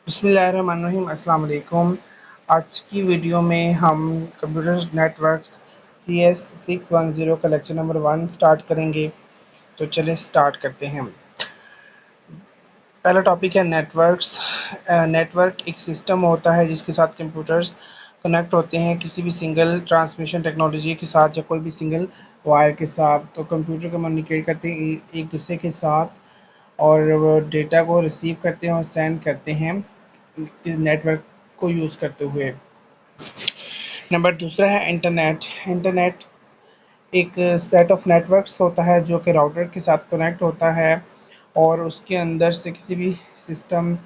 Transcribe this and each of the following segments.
बिस्मिल्लाहिर्रहमानिर्रहीम अस्सलाम वालेकुम। आज की वीडियो में हम कंप्यूटर नेटवर्क्स CS610 का लेक्चर नंबर 1 स्टार्ट करेंगे। तो चलिए स्टार्ट करते हैं। पहला टॉपिक है नेटवर्क्स। नेटवर्क एक सिस्टम होता है जिसके साथ कंप्यूटर्स कनेक्ट होते हैं किसी भी सिंगल ट्रांसमिशन टेक्नोलॉजी के साथ या कोई भी सिंगल वायर के साथ। तो कंप्यूटर कम्युनिकेट करते हैं एक दूसरे के साथ और वो डेटा को रिसीव करते हैं और सेंड करते हैं इस नेटवर्क को यूज़ करते हुए। नंबर दूसरा है इंटरनेट। इंटरनेट एक सेट ऑफ नेटवर्क्स होता है जो कि राउटर के साथ कनेक्ट होता है और उसके अंदर से किसी भी सिस्टम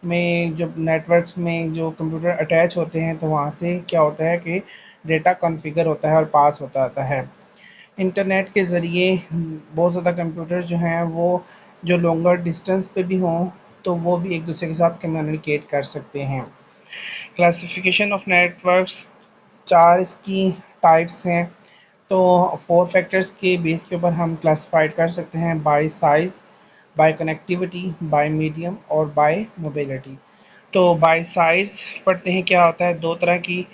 में जो नेटवर्क्स में जो कंप्यूटर अटैच होते हैं तो वहाँ से क्या होता है कि डेटा कॉन्फ़िगर होता है और पास होता आता है। इंटरनेट के ज़रिए बहुत ज़्यादा कंप्यूटर जो हैं वो जो लॉन्गर डिस्टेंस पे भी हों तो वो भी एक दूसरे के साथ कम्युनिकेट कर सकते हैं। क्लासिफिकेशन ऑफ नेटवर्क्स, 4 इसकी टाइप्स हैं। तो 4 फैक्टर्स के बेस के ऊपर हम क्लासिफाइड कर सकते हैं: by size, by connectivity, by medium और बाय मोबिलिटी। तो बाय साइज़ पढ़ते हैं क्या होता है। 2 तरह की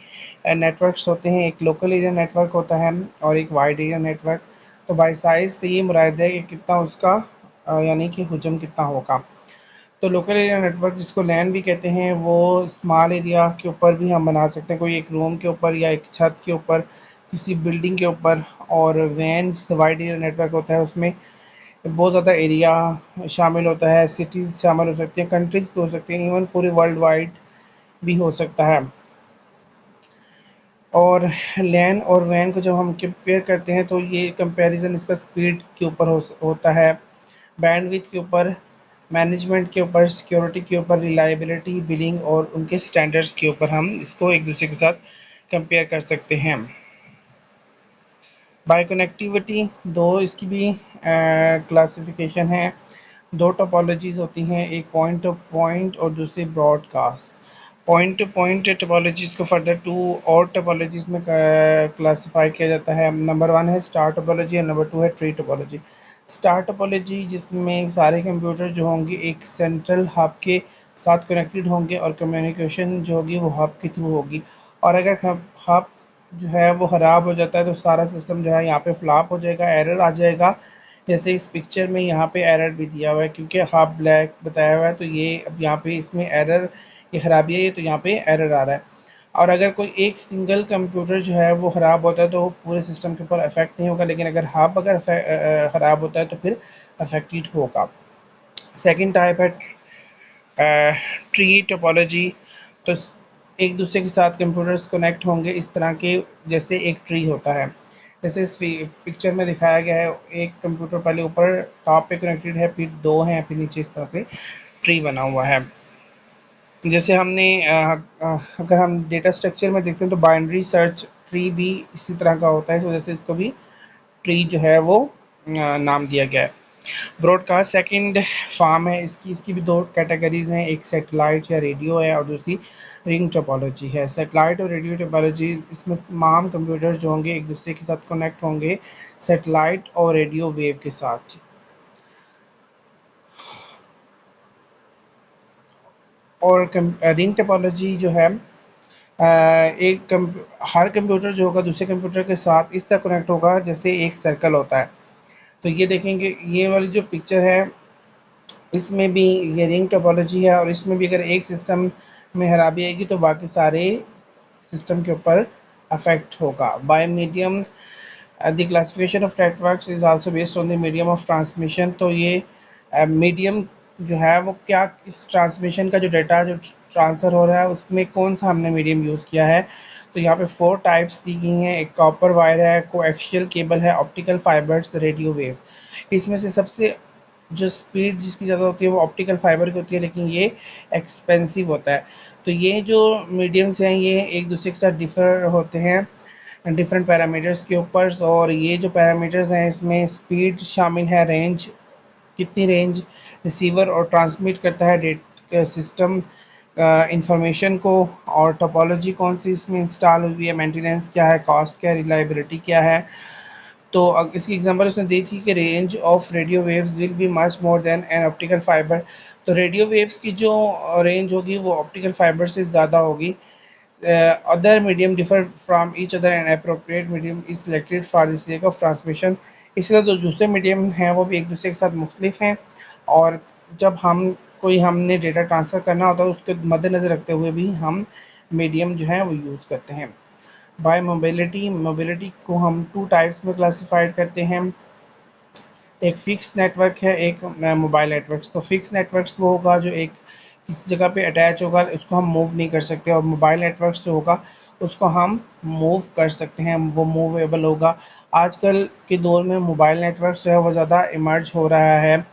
नेटवर्क्स होते हैं, एक लोकल एरिया नेटवर्क होता है और एक वाइड एरिया नेटवर्क। तो बाय साइज़ से ये मुराद है कि कितना उसका यानी कि हुजम कितना होगा। तो लोकल एरिया नेटवर्क जिसको लैन भी कहते हैं वो स्मॉल एरिया के ऊपर भी हम बना सकते हैं, कोई एक रूम के ऊपर या एक छत के ऊपर, किसी बिल्डिंग के ऊपर। और वैन जिससे वाइड एरिया नेटवर्क होता है उसमें बहुत ज़्यादा एरिया शामिल होता है, सिटीज़ शामिल हो सकती हैं, कंट्रीज़ भी हो सकती हैं, इवन पूरे वर्ल्ड वाइड भी हो सकता है। और लैन और वैन को जब हम कंपेयर करते हैं तो ये कंपैरिजन इसका स्पीड के ऊपर होता है, बैंडविड्थ के ऊपर, मैनेजमेंट के ऊपर, सिक्योरिटी के ऊपर, रिलायबिलिटी, बिलिंग और उनके स्टैंडर्ड्स के ऊपर हम इसको एक दूसरे के साथ कंपेयर कर सकते हैं। बाय कनेक्टिविटी, दो इसकी भी क्लासिफिकेशन है। दो टोपोलॉजीज़ होती हैं, एक पॉइंट टू पॉइंट और दूसरी broadcast. Point two point topologies को फर्दर 2 और टोपोलॉजीज़ में क्लासिफाई किया जाता है। नंबर 1 है स्टार टोपोलॉजी और नंबर 2 है ट्री टोपोलॉजी। स्टार टोपोलॉजी जिसमें सारे कंप्यूटर जो होंगे एक सेंट्रल हब के साथ कनेक्टेड होंगे और कम्युनिकेशन जो होगी वो हब के थ्रू होगी। और अगर हब जो है वो ख़राब हो जाता है तो सारा सिस्टम जो है यहाँ पे फ्लॉप हो जाएगा, एरर आ जाएगा। जैसे इस पिक्चर में यहाँ पे एरर भी दिया हुआ है क्योंकि हब ब्लैक बताया हुआ है, तो ये अब यहाँ पे इसमें एरर की खराबी है, ये तो यहाँ पे एरर आ रहा है। और अगर कोई एक सिंगल कंप्यूटर जो है वो ख़राब होता है तो पूरे सिस्टम के ऊपर अफेक्ट नहीं होगा, लेकिन अगर हब अगर ख़राब होता है तो फिर अफेक्टेड होगा। सेकंड टाइप है ट्री टोपोलॉजी। तो एक दूसरे के साथ कंप्यूटर्स कनेक्ट होंगे इस तरह के जैसे एक ट्री होता है। जैसे इस पिक्चर में दिखाया गया है, एक कंप्यूटर पहले ऊपर टॉप पे कनेक्टेड है, फिर दो हैं, फिर नीचे इस तरह से ट्री बना हुआ है। जैसे हमने अगर हम डेटा स्ट्रक्चर में देखते हैं तो बाइनरी सर्च ट्री भी इसी तरह का होता है, इस वजह से इसको भी ट्री जो है वो नाम दिया गया है। ब्रॉडकास्ट सेकंड फॉर्म है इसकी। इसकी भी दो कैटेगरीज हैं, एक सैटेलाइट या रेडियो है और दूसरी रिंग टोपोलॉजी है। सैटेलाइट और रेडियो टोपोलॉजी, इसमें तमाम कंप्यूटर्स जो होंगे एक दूसरे के साथ कनेक्ट होंगे सैटेलाइट और रेडियो वेव के साथ। और रिंग टोपोलॉजी जो है हर कंप्यूटर जो होगा दूसरे कंप्यूटर के साथ इस तरह कनेक्ट होगा जैसे एक सर्कल होता है। तो ये देखेंगे, ये वाली जो पिक्चर है इसमें भी ये रिंग टोपोलॉजी है और इसमें भी अगर एक सिस्टम में खराबी आएगी तो बाकी सारे सिस्टम के ऊपर अफेक्ट होगा। Bye medium, the classification of networks is also based on the medium of transmission. तो ये मीडियम जो है वो क्या, इस ट्रांसमिशन का जो डेटा जो ट्रांसफ़र हो रहा है उसमें कौन सा हमने मीडियम यूज़ किया है। तो यहाँ पे 4 टाइप्स दी गई हैं, एक कॉपर वायर है, कोएक्सियल केबल है, ऑप्टिकल फाइबर्स, रेडियो वेव्स। इसमें से सबसे जो स्पीड जिसकी ज़्यादा होती है वो ऑप्टिकल फाइबर की होती है, लेकिन ये एक्सपेंसिव होता है। तो ये जो मीडियम्स हैं ये एक दूसरे के साथ डिफर होते हैं डिफरेंट पैरामीटर्स के ऊपर। और ये जो पैरामीटर्स हैं इसमें स्पीड शामिल है, रेंज, कितनी रेंज रिसीवर और ट्रांसमिट करता है डेट सिस्टम इंफॉर्मेशन को, और टोपोलॉजी कौन सी इसमें इंस्टॉल हुई है, मेंटेनेंस क्या है, कॉस्ट क्या है, रिलायबिलिटी क्या है। तो इसकी एग्जांपल उसने दी थी कि range of radio waves will be much more than an optical fibre. तो रेडियो वेव्स की जो रेंज होगी वो ऑप्टिकल फाइबर से ज़्यादा होगी। Other medium differ from each other and appropriate medium is selected for the sake of transmission. इसलिए जो दूसरे मीडियम हैं वो भी एक दूसरे के साथ मुख्तलिफ हैं, और जब हमने डेटा ट्रांसफ़र करना होता है उसके मद्देनज़र रखते हुए भी हम मीडियम जो है वो यूज़ करते हैं। बाय मोबिलिटी, मोबिलिटी को हम टू टाइप्स में क्लासिफाइड करते हैं। एक फिक्स नेटवर्क है, एक मोबाइल नेटवर्क। तो फिक्स नेटवर्क्स वो होगा जो एक किसी जगह पे अटैच होगा, उसको हम मूव नहीं कर सकते, और मोबाइल नेटवर्क्स जो होगा उसको हम मूव कर सकते हैं, वो मूवेबल होगा। आजकल के दौर में मोबाइल नेटवर्क्स जो है वो ज़्यादा इमर्ज हो रहा है,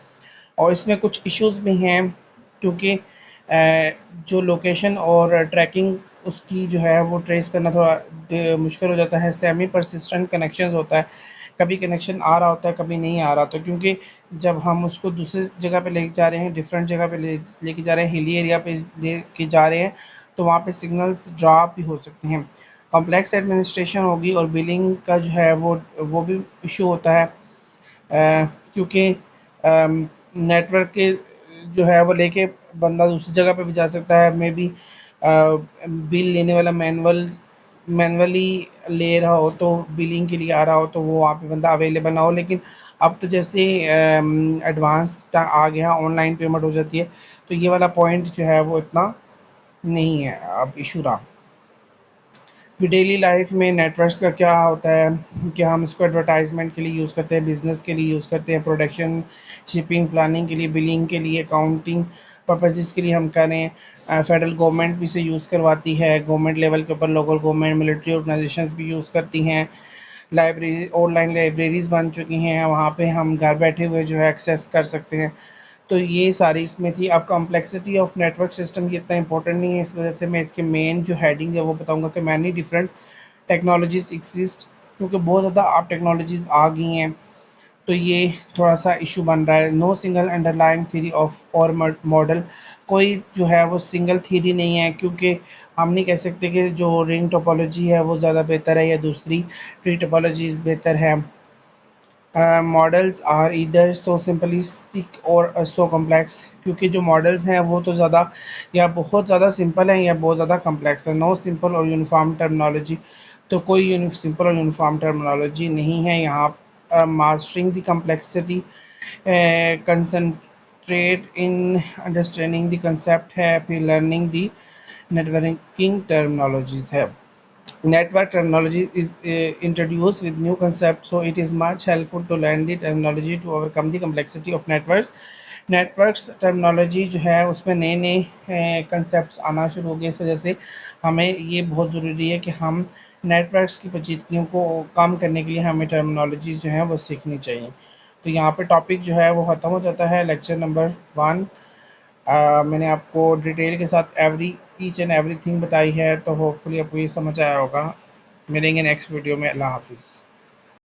और इसमें कुछ इश्यूज़ भी हैं, क्योंकि जो लोकेशन और ट्रैकिंग उसकी जो है वो ट्रेस करना थोड़ा मुश्किल हो जाता है। सेमी परसिस्टेंट कनेक्शंस होता है, कभी कनेक्शन आ रहा होता है, कभी नहीं आ रहा, तो क्योंकि जब हम उसको दूसरी जगह पे लेके जा रहे हैं, डिफरेंट जगह पे लेके जा रहे हैं, हिली एरिया पे लेके जा रहे हैं, तो वहाँ पे सिग्नल्स ड्रॉप भी हो सकते हैं। कॉम्प्लेक्स एडमिनिस्ट्रेशन होगी, और बिलिंग का जो है वो भी इशू होता है, क्योंकि नेटवर्क के जो है वो लेके बंदा दूसरी जगह पे भी जा सकता है, मे बी बिल लेने वाला मैनुअली ले रहा हो, तो बिलिंग के लिए आ रहा हो, तो वो वहाँ पे बंदा अवेलेबल ना हो। लेकिन अब तो जैसे एडवांस आ गया, ऑनलाइन पेमेंट हो जाती है, तो ये वाला पॉइंट जो है वो इतना नहीं है अब इशू रहा। डेली लाइफ में नेटवर्क्स का क्या होता है कि हम इसको एडवर्टाइजमेंट के लिए यूज़ करते हैं, बिजनेस के लिए यूज़ करते हैं, प्रोडक्शन, शिपिंग, प्लानिंग के लिए, बिलिंग के लिए, अकाउंटिंग पर्पसेस के लिए हम करें। फेडरल गवर्नमेंट भी इसे यूज़ करवाती है, गवर्नमेंट लेवल के ऊपर लोकल गवर्नमेंट, मिलिट्री ऑर्गेनाइजेशंस भी यूज़ करती हैं। लाइब्रेरी, ऑनलाइन लाइब्रेरीज़ बन चुकी हैं, वहाँ पे हम घर बैठे हुए जो है एक्सेस कर सकते हैं। तो ये सारी इसमें थी। अब कॉम्प्लेक्सिटी ऑफ नेटवर्क सिस्टम ये इतना इंपॉर्टेंट नहीं है, इस वजह से मैं इसके मेन जो हेडिंग है वो बताऊंगा कि मैनी डिफरेंट टेक्नोलॉजीज एग्जिस्ट, क्योंकि बहुत ज़्यादा अब टेक्नोलॉजीज आ गई हैं, तो ये थोड़ा सा इशू बन रहा है। No single underlying theory of और मॉडल, कोई जो है वो सिंगल थ्योरी नहीं है, क्योंकि हम नहीं कह सकते कि जो रिंग टोपोलॉजी है वो ज़्यादा बेहतर है या दूसरी ट्री टोपोलॉजी बेहतर है। मॉडल्स आर इधर सो सिंपलिस्टिक और सो कॉम्प्लेक्स, क्योंकि जो मॉडल्स हैं वो तो ज़्यादा या बहुत ज़्यादा सिंपल हैं या बहुत ज़्यादा कॉम्प्लेक्स है। नो सिंपल और यूनिफॉर्म टर्मिनोलॉजी, तो कोई सिंपल और यूनिफॉर्म टर्मिनोलॉजी नहीं है यहाँ। Mastering the complexity, concentrate in understanding the concept है, फिर लर्निंग द नेटवर्किंग टर्मिनोलॉजीज है। Network terminology is introduced with new concepts, so it is much helpful to learn the terminology to overcome the complexity of networks. Networks terminology जो है उसमें नए नए concept आना शुरू हो गए, इस वजह से हमें ये बहुत ज़रूरी है कि हम नेटवर्क्स की पेचीदगियों को कम करने के लिए हमें टर्मिनोलॉजीज जो हैं वो सीखनी चाहिए। तो यहाँ पे टॉपिक जो है वो ख़त्म हो जाता है, लेक्चर नंबर 1। मैंने आपको डिटेल के साथ ईच एंड एवरीथिंग बताई है, तो होपफुली आपको ये समझ आया होगा। मिलेंगे नेक्स्ट वीडियो में। अल्लाह हाफिज़।